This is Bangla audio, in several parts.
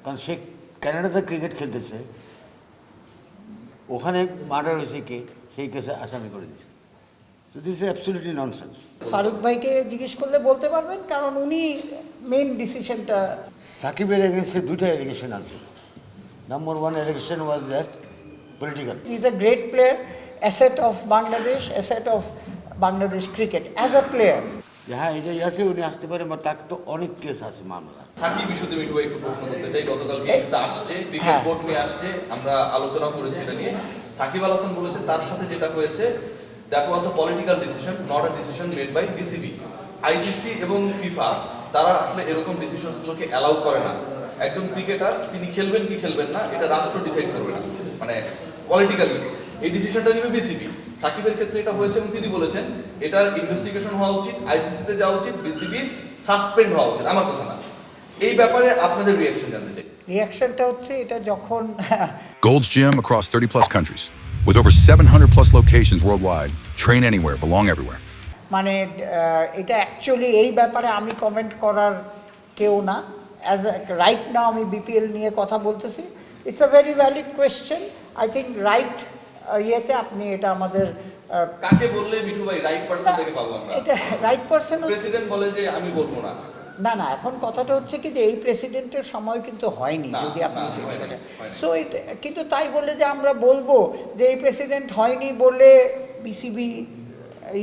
কারণ সে কানাডাতে ক্রিকেট খেলতেছে, ওখানে মার্ডার হয়েছে কে, সেই কেসে আসামি করে দিয়েছে। So this is absolutely nonsense. Faruk ভাইকে জিজ্ঞেস করলে বলতে পারবেন, কারণ উনি মেন ডিসিশনটা। সাকিবের এগেনস্টে দুইটা এলিগেশন আছে। Number one allegation was that political. Is a great player, asset of Bangladesh, asset of Bangladesh cricket as a player. হ্যাঁ, এটাই আছে, উনি আসতে পারেন, বা তার তো অনেক কেস আছে মামলা। সাকিব ইস্যুতে মিঠু ভাই একটু প্রশ্ন করতে চাই। গতকালকে একটা আসছে, ক্রিকেট বোর্ড নিয়ে আসছে, আমরা আলোচনা করেছি এটা নিয়ে। সাকিব আল হাসান বলেছে তার সাথে যেটা হয়েছে that was a political decision, not a decision made by BCB. ICC এবং ফিফা তারা আসলে এরকম ডিসিশনসগুলোকে অ্যালাউ করে না। একজন ক্রিকেটার তিনি খেলবেন কি খেলবেন না এটা রাষ্ট্র ডিসাইড করবে না, মানে পলিটিক্যালি এই ডিসিশনটা নেবে বিসিবি। সাকিবের ক্ষেত্রে এটা হয়েছে এবং তিনি বলেছেন এটার ইনভেস্টিগেশন হওয়া উচিত, আইসিসিতে যাওয়া উচিত, বিসিবির সাসপেন্ড হওয়া উচিত। আমার কথা না, এই ব্যাপারে আপনাদের রিঅ্যাকশন জানতে চাই। রিয়াকশনটা হচ্ছে এটা যখন Gold's Gym across 30 plus countries. With over 700 plus locations worldwide. Train anywhere, belong everywhere. মানে এটা অ্যাকচুয়ালি এই ব্যাপারে আমি কমেন্ট করার কেউ না। অ্যাজ রাইট নাও আমি বিপিএল নিয়ে কথা বলতেছি। It's a very valid question. I think right ইয়েতে আপনি এটা আমাদের কাকে বললে মিঠু ভাই রাইট পারসন থেকে পাবো আমরা? এটা রাইট পারসন। প্রেসিডেন্ট বলে যে আমি বলবো না। না না, এখন কথাটা হচ্ছে কি যে এই প্রেসিডেন্টের সময় কিন্তু হয়নি, না, যদি আপনি না, হয়নি। সো এটা কিন্তু তাই বললে যে আমরা বলবো যে এই প্রেসিডেন্ট হয়নি বলে বিসিবি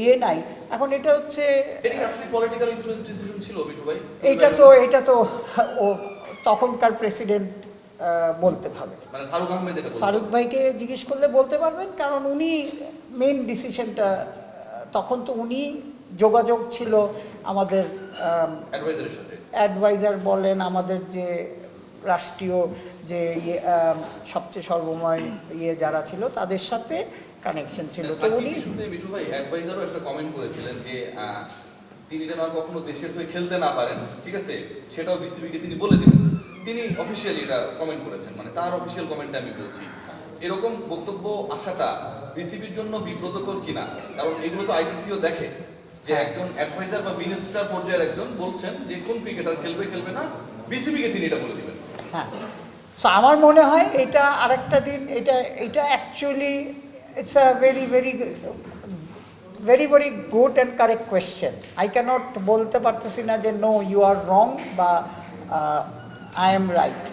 ইয়ে নাই। এখন এটা হচ্ছে এটা কি আসলে পলিটিক্যাল ইনফ্লুয়েন্স ডিসিশন ছিল মিঠু ভাই? এটা তো ও তখনকার প্রেসিডেন্ট বলতে হবে। মানে ফারুক আহমেদ এটা বলছে। ফারুক ভাইকে জিজ্ঞেস করলে বলতে পারবেন, কারণ উনি মেন ডিসিশনটা, তখন তো উনি যোগাযোগ ছিল আমাদের অ্যাডভাইজারের সাথে। অ্যাডভাইজার বলেন, আমাদের যে রাষ্ট্রীয় যে সবচেয়ে সর্বময় যারা ছিল তাদের সাথে কানেকশন ছিল। তো উনি ইস্যুতে মিঠু ভাই অ্যাডভাইজারও একটা কমেন্ট করেছিলেন যে তিনি যেন আর কখনো দেশের হয়ে খেলতে না পারেন, ঠিক আছে, সেটাও বিসিবিকে তিনি বলে দিবেন। তিনি অফিসিয়ালি এটা কমেন্ট করেছেন, মানে তার অফিসিয়াল কমেন্টটা আমি বলছি। এরকম বক্তব্য আসাটা বিসিবির জন্য বিব্রতকর কিনা? কারণ এগুলো তো আইসিসিও দেখে যে একজন অ্যাডভাইজার বা মিনিস্টার পর্যায়ের একজন বলছেন যে কোন ক্রিকেটার খেলবে খেলবে না, বিসিবিকে তিনি এটা বলে দিবেন। হ্যাঁ, সো আমার মনে হয় এটা আরেকটা দিন, এটা actually it's a very very very very good and correct question. I cannot বলতে পারতেছি না যে নো ইউ আর রং বা আই এম রাইট।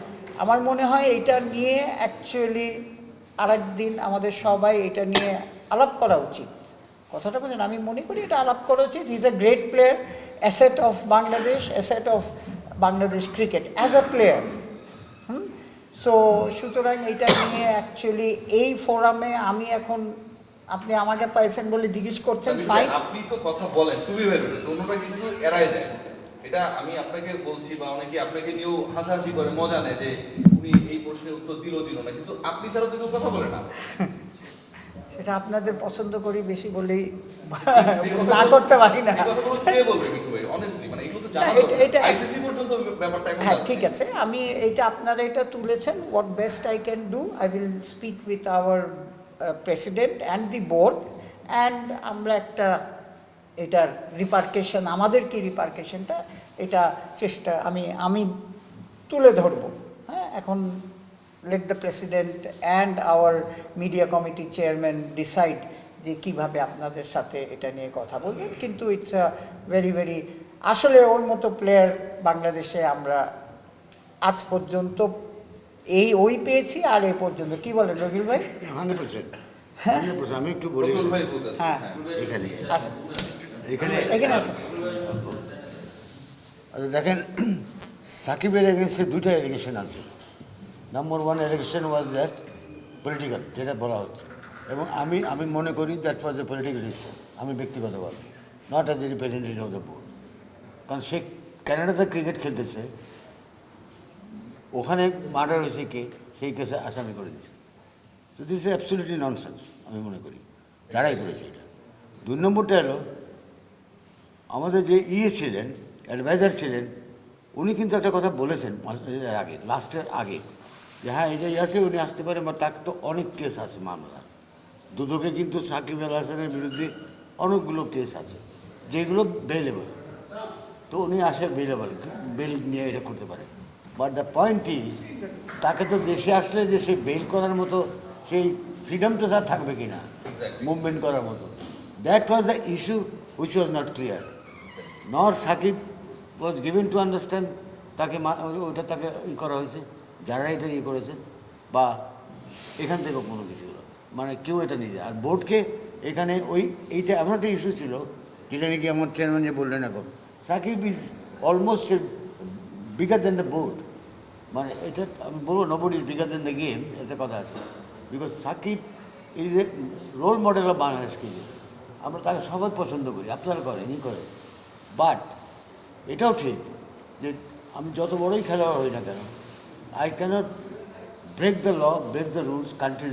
আমার মনে হয় এটা নিয়ে অ্যাকচুয়ালি আরেক দিন আমাদের সবাই এটা নিয়ে আলাপ করা উচিত। কথাটা বলছেন, আমি মনে করি এটা আলাপ করা উচিত। Is a great player, asset of Bangladesh, asset of Bangladesh cricket as a player. So সুতরাং এটা নিয়ে অ্যাকচুয়ালি এই ফোরামে আমি এখন, আপনি আমাকে পাইছেন বলে জিজ্ঞেস করছেন, ফাইন। আপনি তো কথা বলেন খুবই ভালো, অন্যটা কিন্তু এড়ায় যায়। এটা আমি আপনাকে বলছি, বা অনেকে আপনাকে নিয়েও হাসাহাসি করে, মজা নেয় যে উনি এই প্রশ্নের উত্তর দিল না, কিন্তু আপনি ছাড়া তো কেউ কথা বলে না। সেটা আপনাদের পছন্দ করি বেশি বলেই না করতে পারি না। এই কথাগুলো কে বলবে মিঠু ভাই? অনেস্টলি মানে এগুলো তো জানা এটা আইসিসি পর্যন্ত ব্যাপারটা এখন হ্যাঁ, যাচ্ছে। ঠিক আছে, আমি এটা আপনারা এটা তুলেছেন। What best I can do, I will speak with our president and the board, and আমরা একটা এটার রিপার্কেশন, আমাদের কি রিপার্কেশনটা, এটা চেষ্টা আমি তুলে ধরবো। হ্যাঁ, এখন let the president and our media committee chairman decide যে কীভাবে আপনাদের সাথে এটা নিয়ে কথা বলবেন। কিন্তু ইটস আ ভেরি ভেরি, আসলে ওর মতো প্লেয়ার বাংলাদেশে আমরা আজ পর্যন্ত ওই পেয়েছি, আর এই পর্যন্ত কি বলেন রবিল ভাই? 100%, 100%। আমি একটু বলি রতুল ভাই বলতেছে। হ্যাঁ, এখানে আসুন, এখানে এখানে আসুন। আচ্ছা দেখেন, সাকিবের এগেনস্টে দুইটা এলিগেশন আছে। Number one allegation was that political, যেটা বলা হচ্ছে, এবং আমি মনে করি that was a political issue. আমি ব্যক্তিগতভাবে, not as a representative of the board. কারণ সে কানাডাতে ক্রিকেট খেলতেছে, ওখানে মার্ডার হয়েছে কে, সেই কেসে আসামি করে দিয়েছে। So this is absolutely nonsense, আমি মনে করি, যারাই করেছে এটা। দুই নম্বরটা হলো, আমাদের যে ছিলেন, অ্যাডভাইজার ছিলেন, উনি কিন্তু একটা কথা বলেছেন আগে, লাস্টের আগে, যে হ্যাঁ এটাই আছে, উনি আসতে পারেন, বা তার তো অনেক কেস আছে মামলা। দুদকে কিন্তু সাকিব আল হাসানের বিরুদ্ধে অনেকগুলো কেস আছে যেগুলো বেলেবল। তো উনি আসে বেল নিয়ে এটা করতে পারেন, বা বাট দ্য পয়েন্ট ইজ তাকে তো দেশে আসলে যে সে বেল করার মতো সেই ফ্রিডমটা তার থাকবে কি না Exactly. মুভমেন্ট করার মতো, that was the issue which was not clear. Nor Sakib was given to understand তাকে ওইটা তাকে করা হয়েছে, যারা এটা করেছে, বা এখান থেকে কোনো কিছু হলো, মানে কেউ এটা নিয়ে যায়। আর বোর্ডকে এখানে এইটা এমন একটা ইস্যু ছিল, যেটা নাকি আমার চেয়ারম্যান যে বললেন এখন, Shakib is almost bigger than the board. মানে এটা আমি বলবো nobody is bigger than the game, একটা কথা আছে। Because Shakib is a role model of Bangladesh cricket. আমরা তাকে সবাই পছন্দ করি, আপনারা করেন করেন, বাট এটাও ঠিক যে আমি যত বড়ই খেলোয়াড় হই না কেন, I cannot break the law, break the rules, country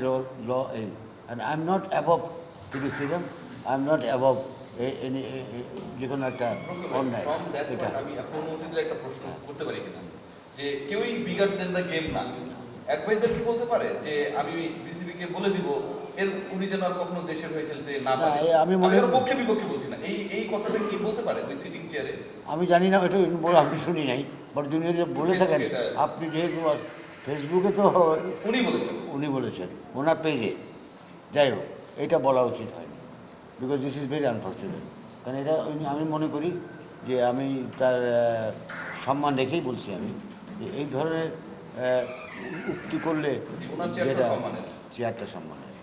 law, and I'm not above criticism, I'm not above any যে কোনো একটা অন্যায়। From that এটা point, আমি আপনার অনুমতিতে একটা প্রশ্ন করতে পারি কিনা, যে কেউই বিগার দেন দ্য গেম না, অ্যাডভাইজার কি বলতে পারে যে আমি বিসিবি কে বলে দিব এর উনি যেন আর কখনো দেশের হয়ে খেলতে না পারে? আমি মনে ওর পক্ষে বিপক্ষে বলছি না, এই কথাটা কি বলতে পারে ওই সিটিং চেয়ারে? আমি জানি না, এটা বলে আমি শুনি নাই, বাট জুনিয়র যে বলে থাকেন, আপনি যেহেতু ফেসবুকে তো উনি বলেছেন ওনার পেজে, যাই হোক এটা বলা উচিত হয়নি, because this is very unfortunate. কারণ এটা আমি মনে করি যে আমি তার সম্মান রেখেই বলছি আমি, যে এই ধরনের উক্তি করলে ওনার চেয়ারটা যেটা সম্মানের। চেয়ারটা সম্মানের।